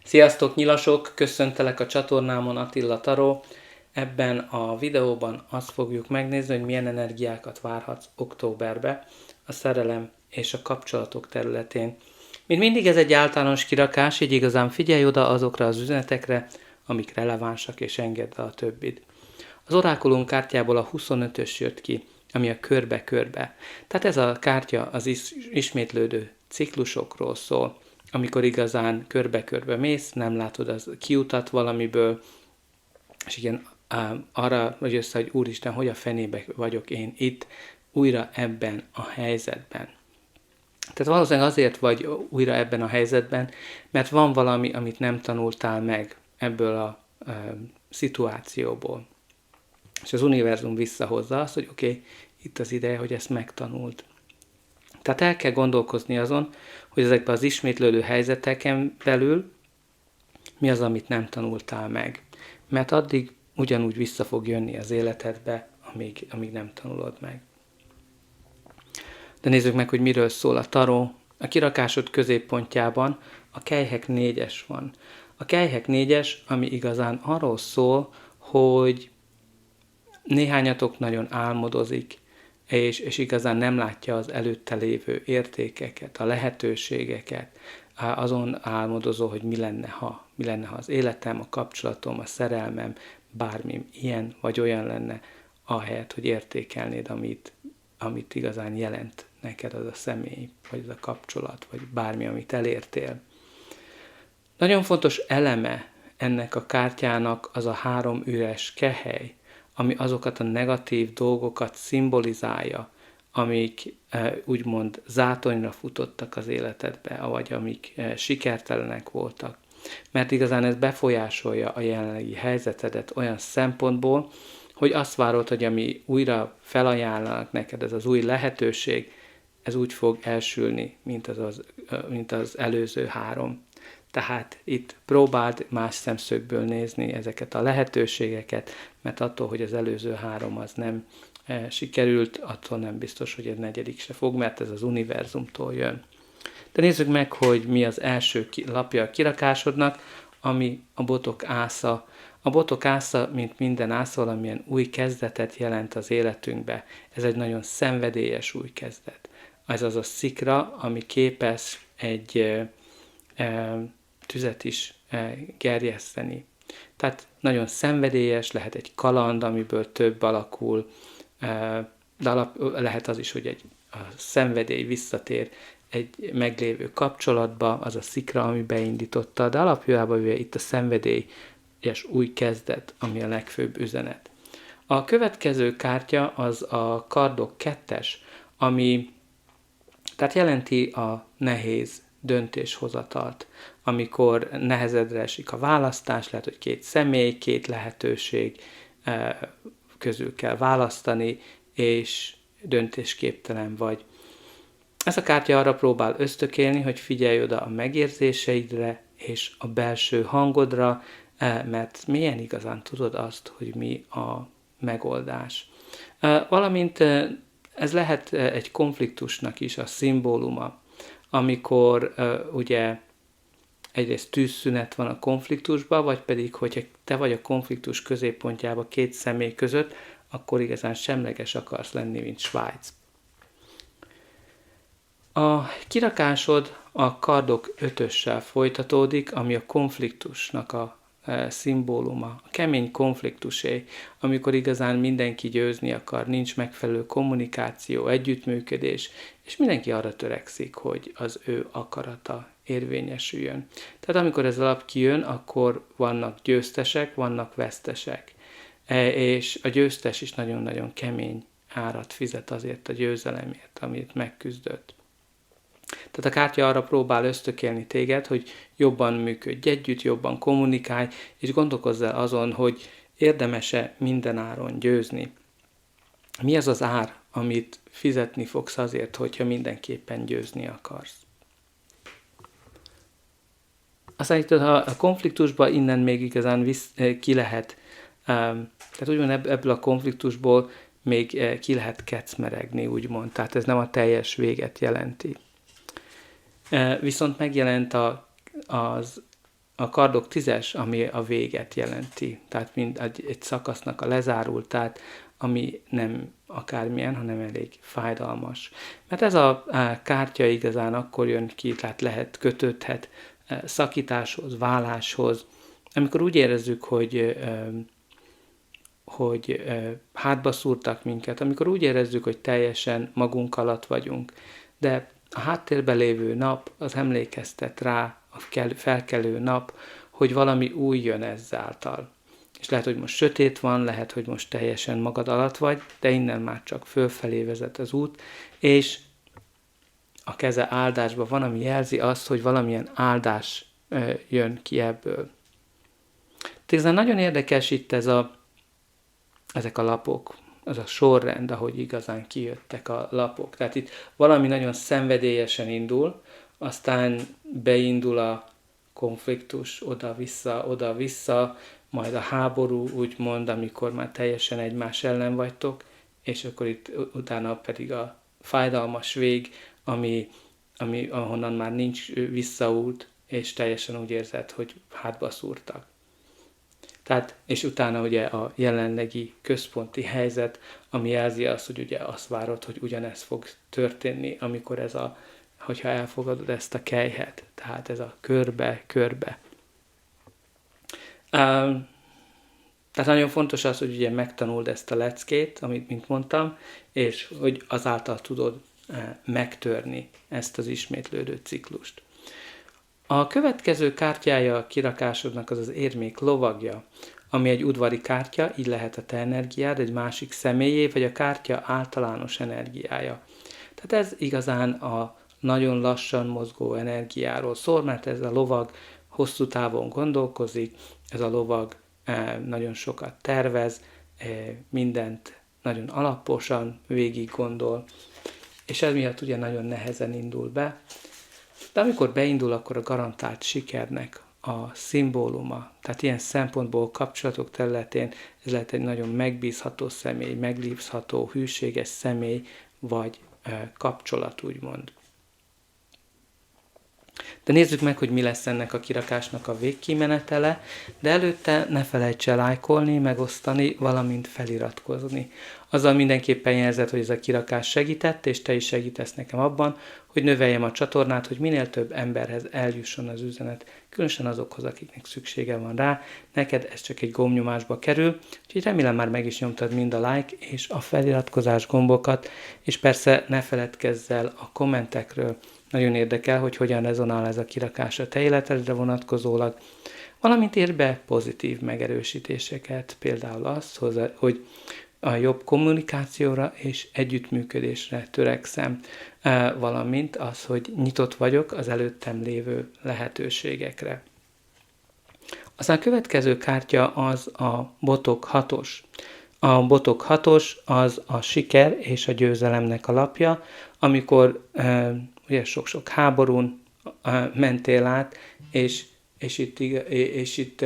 Sziasztok nyilasok, köszöntelek a csatornámon, Attila Taró. Ebben a videóban azt fogjuk megnézni, hogy milyen energiákat várhatsz októberbe a szerelem és a kapcsolatok területén. Mint mindig ez egy általános kirakás, így igazán figyelj oda azokra az üzenetekre, amik relevánsak, és engedd el a többit. Az orákulum kártyából a 25-ös jött ki, ami a körbe-körbe. Tehát ez a kártya az ismétlődő ciklusokról szól, amikor igazán körbe-körbe mész, nem látod az kiutat valamiből, és igen, arra vagy össze, hogy Úristen, hogy a fenébe vagyok én itt, újra ebben a helyzetben. Tehát valószínűleg azért vagy újra ebben a helyzetben, mert van valami, amit nem tanultál meg ebből a szituációból. És az univerzum visszahozza azt, hogy oké, itt az ideje, hogy ezt megtanuld. Tehát el kell gondolkozni azon, hogy ezekben az ismétlődő helyzeteken belül mi az, amit nem tanultál meg. Mert addig ugyanúgy vissza fog jönni az életedbe, amíg nem tanulod meg. De nézzük meg, hogy miről szól a taró. A kirakásod középpontjában a kelyhek 4-es van. A kelyhek 4-es, ami igazán arról szól, hogy néhányatok nagyon álmodozik, és igazán nem látja az előtte lévő értékeket, a lehetőségeket, azon álmodozó, hogy mi lenne, ha az életem, a kapcsolatom, a szerelmem, bármi ilyen vagy olyan lenne, ahelyett, hogy értékelnéd, amit igazán jelent neked az a személy, vagy az a kapcsolat, vagy bármi, amit elértél. Nagyon fontos eleme ennek a kártyának az a 3 üres kehely, ami azokat a negatív dolgokat szimbolizálja, amik úgymond zátonyra futottak az életedbe, vagy amik sikertelenek voltak. Mert igazán ez befolyásolja a jelenlegi helyzetedet olyan szempontból, hogy azt várod, hogy ami újra felajánlanak neked, ez az új lehetőség, ez úgy fog elsülni, mint az előző 3. Tehát itt próbáld más szemszögből nézni ezeket a lehetőségeket, mert attól, hogy az előző 3 az nem sikerült, attól nem biztos, hogy egy 4. se fog, mert ez az univerzumtól jön. De nézzük meg, hogy mi az első lapja a kirakásodnak, ami a botok ásza. A botok ásza, mint minden ász, valamilyen új kezdetet jelent az életünkbe. Ez egy nagyon szenvedélyes új kezdet. Ez az a szikra, ami képes egy tüzet is gerjeszteni. Tehát nagyon szenvedélyes, lehet egy kaland, amiből több alakul, de lehet az is, hogy a szenvedély visszatér egy meglévő kapcsolatba, az a szikra, ami beindította, de alapjában itt a szenvedélyes új kezdet, ami a legfőbb üzenet. A következő kártya az a kardok 2-es, ami tehát jelenti a nehéz döntéshozatalt, amikor nehezedre esik a választás, lehet, hogy 2 személy, 2 lehetőség közül kell választani, és döntésképtelen vagy. Ez a kártya arra próbál ösztökélni, hogy figyelj oda a megérzéseidre és a belső hangodra, mert milyen igazán tudod azt, hogy mi a megoldás. Valamint ez lehet egy konfliktusnak is a szimbóluma, amikor ugye egyrészt tűzszünet van a konfliktusban, vagy pedig, hogyha te vagy a konfliktus középpontjában 2 személy között, akkor igazán semleges akarsz lenni, mint Svájc. A kirakásod a kardok 5-össel folytatódik, ami a konfliktusnak a szimbóluma, a kemény konfliktusé, amikor igazán mindenki győzni akar, nincs megfelelő kommunikáció, együttműködés, és mindenki arra törekszik, hogy az ő akarata érvényesüljön. Tehát amikor ez alap kijön, akkor vannak győztesek, vannak vesztesek. És a győztes is nagyon-nagyon kemény árat fizet azért a győzelemért, amit megküzdött. Tehát a kártya arra próbál ösztökélni téged, hogy jobban működj együtt, jobban kommunikálj, és gondolkozz el azon, hogy érdemes-e minden áron győzni. Mi az az ár, amit fizetni fogsz azért, hogyha mindenképpen győzni akarsz? Aztán itt a konfliktusban innen még igazán ki lehet, tehát úgymond ebből a konfliktusból még ki lehet kecmeregni, úgymond. Tehát ez nem a teljes véget jelenti. Viszont megjelent a kardok 10-es, ami a véget jelenti, tehát mind egy szakasznak a lezárultát, ami nem akármilyen, hanem elég fájdalmas. Mert ez a kártya igazán akkor jön ki, tehát kötődhet szakításhoz, váláshoz, amikor úgy érezzük, hogy hátba szúrtak minket, amikor úgy érezzük, hogy teljesen magunk alatt vagyunk, de a háttérben lévő nap az emlékeztet rá, a felkelő nap, hogy valami új jön ezáltal. És lehet, hogy most sötét van, lehet, hogy most teljesen magad alatt vagy, de innen már csak fölfelé vezet az út, és a keze áldásban van, ami jelzi azt, hogy valamilyen áldás jön ki ebből. Tehát nagyon érdekes itt ezek a lapok, az a sorrend, ahogy igazán kijöttek a lapok. Tehát itt valami nagyon szenvedélyesen indul, aztán beindul a konfliktus, oda-vissza, majd a háború, úgymond, amikor már teljesen egymás ellen vagytok, és akkor itt utána pedig a fájdalmas vég, ahonnan már nincs visszaút, és teljesen úgy érzed, hogy hátba szúrtak. Tehát, és utána ugye a jelenlegi központi helyzet, ami jelzi azt, hogy ugye azt várod, hogy ugyanez fog történni, amikor hogyha elfogadod ezt a kelyhet, tehát ez a körbe. Tehát nagyon fontos az, hogy ugye megtanuld ezt a leckét, amit mint mondtam, és hogy azáltal tudod megtörni ezt az ismétlődő ciklust. A következő kártyája a kirakásodnak az érmék lovagja, ami egy udvari kártya, így lehet a te energiád, egy másik személyé, vagy a kártya általános energiája. Tehát ez igazán a nagyon lassan mozgó energiáról szól, mert ez a lovag hosszú távon gondolkozik, ez a lovag nagyon sokat tervez, mindent nagyon alaposan végig gondol, és ez miatt ugye nagyon nehezen indul be. De amikor beindul, akkor a garantált sikernek a szimbóluma. Tehát ilyen szempontból kapcsolatok területén ez lehet egy nagyon megbízható személy, megbízható, hűséges személy, vagy kapcsolat, úgymond. De nézzük meg, hogy mi lesz ennek a kirakásnak a végkimenetele, de előtte ne felejts el lájkolni, megosztani, valamint feliratkozni. Azzal mindenképpen jelzed, hogy ez a kirakás segített, és te is segítesz nekem abban, hogy növeljem a csatornát, hogy minél több emberhez eljusson az üzenet, különösen azokhoz, akiknek szüksége van rá. Neked ez csak egy gombnyomásba kerül, úgyhogy remélem már meg is nyomtad mind a like és a feliratkozás gombokat, és persze ne feledkezz el a kommentekről. Nagyon érdekel, hogy hogyan rezonál ez a kirakás a te életedre vonatkozólag, valamint ér be pozitív megerősítéseket, például azt, hogy a jobb kommunikációra és együttműködésre törekszem, valamint az, hogy nyitott vagyok az előttem lévő lehetőségekre. Aztán a következő kártya az a botok 6-os. A botok 6-os az a siker és a győzelemnek a lapja, amikor ugye sok-sok háborún mentél át, és itt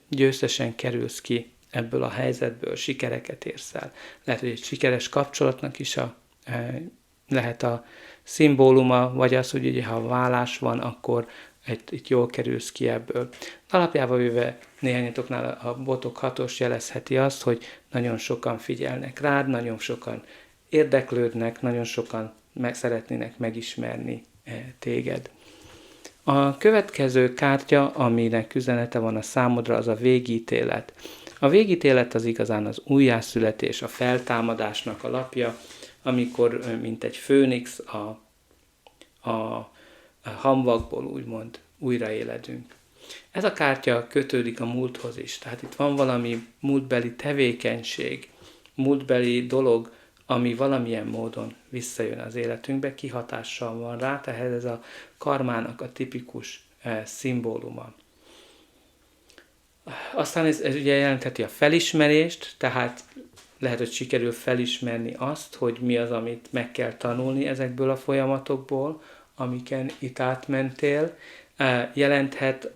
győztesen kerülsz ki ebből a helyzetből, sikereket érsz el. Lehet, hogy egy sikeres kapcsolatnak is lehet a szimbóluma, vagy az, hogy ugye, ha vállás van, akkor itt jól kerülsz ki ebből. Alapjában véve néhányatoknál a botok 6-os jelezheti azt, hogy nagyon sokan figyelnek rád, nagyon sokan érdeklődnek, nagyon sokan szeretnének megismerni téged. A következő kártya, aminek üzenete van a számodra, az a végítélet. A végítélet az igazán az újjászületés, a feltámadásnak a lapja, amikor, mint egy főnix, a hamvakból úgymond újraéledünk. Ez a kártya kötődik a múlthoz is, tehát itt van valami múltbeli tevékenység, múltbeli dolog, ami valamilyen módon visszajön az életünkbe, kihatással van rá, tehát ez a karmának a tipikus szimbóluma. Aztán ez ugye jelentheti a felismerést, tehát lehet, hogy sikerül felismerni azt, hogy mi az, amit meg kell tanulni ezekből a folyamatokból, amiken itt átmentél. Jelenthet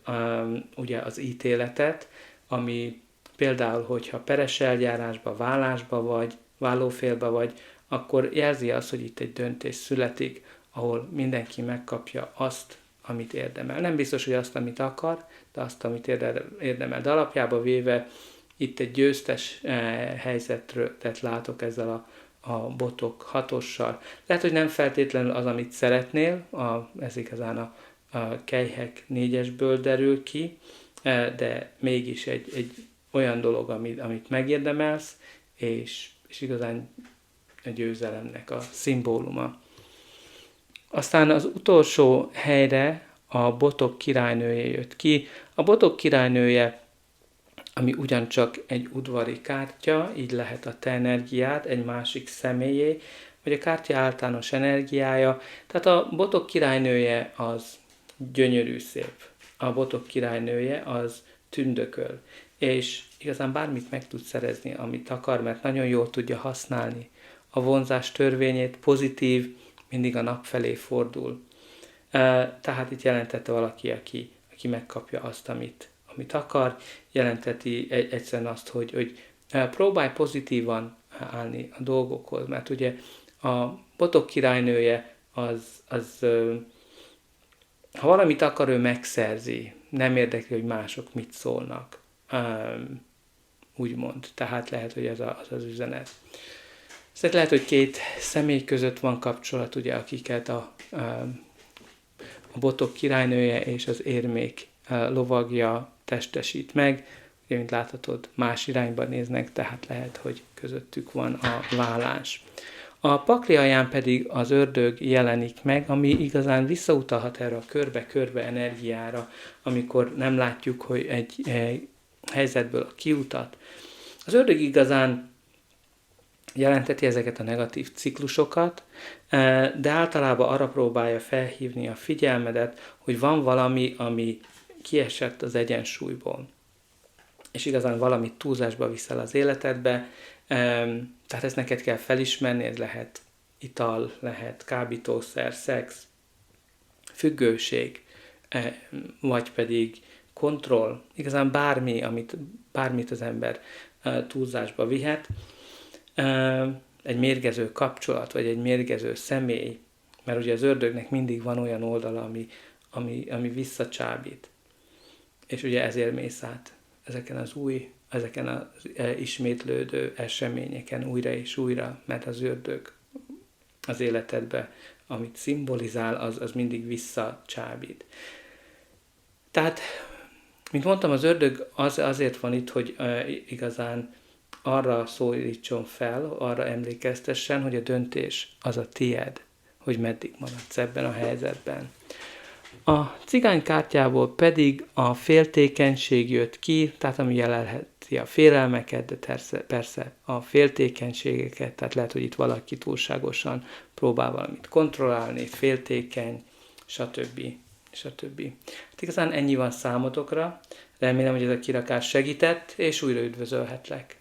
ugye az ítéletet, ami például, hogyha peres eljárásba, vállásba vagy, vállófélbe vagy, akkor jelzi azt, hogy itt egy döntés születik, ahol mindenki megkapja azt, amit érdemel. Nem biztos, hogy azt, amit akar, de azt, amit érdemel. De alapjában véve itt egy győztes helyzetet látok ezzel a botok 6-ossal. Lehet, hogy nem feltétlenül az, amit szeretnél, ez igazán a kelyhek 4-esből derül ki, de mégis egy olyan dolog, amit megérdemelsz, és igazán a győzelemnek a szimbóluma. Aztán az utolsó helyre a botok királynője jött ki. A botok királynője, ami ugyancsak egy udvari kártya, így lehet a te energiád egy másik személyé, vagy a kártya általános energiája. Tehát a botok királynője az gyönyörű szép. A botok királynője az tündököl. És igazán bármit meg tud szerezni, amit akar, mert nagyon jól tudja használni. A vonzás törvényét pozitív, mindig a nap felé fordul. Tehát itt jelentette valaki, aki megkapja azt, amit akar, jelenteti egyszerűen azt, hogy próbálj pozitívan állni a dolgokhoz, mert ugye a botok királynője az ha valamit akar, ő megszerzi, nem érdekli, hogy mások mit szólnak, úgymond. Tehát lehet, hogy ez az üzenet. Szóval lehet, hogy két személy között van kapcsolat, ugye, akiket a botok királynője és az érmék lovagja testesít meg. Ugye, mint láthatod, más irányba néznek, tehát lehet, hogy közöttük van a vállás. A pakli alján pedig az ördög jelenik meg, ami igazán visszautalhat erre a körbe-körbe energiára, amikor nem látjuk, hogy egy helyzetből a kiutat. Az ördög igazán jelenteti ezeket a negatív ciklusokat, de általában arra próbálja felhívni a figyelmedet, hogy van valami, ami kiesett az egyensúlyból. És igazán valamit túlzásba viszel az életedbe, tehát ezt neked kell felismerni, ez lehet ital, lehet kábítószer, szex, függőség, vagy pedig kontroll, igazán bármit az ember túlzásba vihet, egy mérgező kapcsolat, vagy egy mérgező személy, mert ugye az ördögnek mindig van olyan oldala, ami visszacsábít. És ugye ezért mész át ezeken az ismétlődő eseményeken újra és újra, mert az ördög az életedbe, amit szimbolizál, az mindig visszacsábít. Tehát, mint mondtam, az ördög azért van itt, hogy igazán arra szólítson fel, arra emlékeztessen, hogy a döntés az a tied, hogy meddig maradsz ebben a helyzetben. A cigány kártyából pedig a féltékenység jött ki, tehát ami jelelheti a félelmeket, de persze a féltékenységeket, tehát lehet, hogy itt valaki túlságosan próbál valamit kontrollálni, féltékeny, stb. Hát igazán ennyi van számotokra, remélem, hogy ez a kirakás segített, és újra üdvözölhetlek.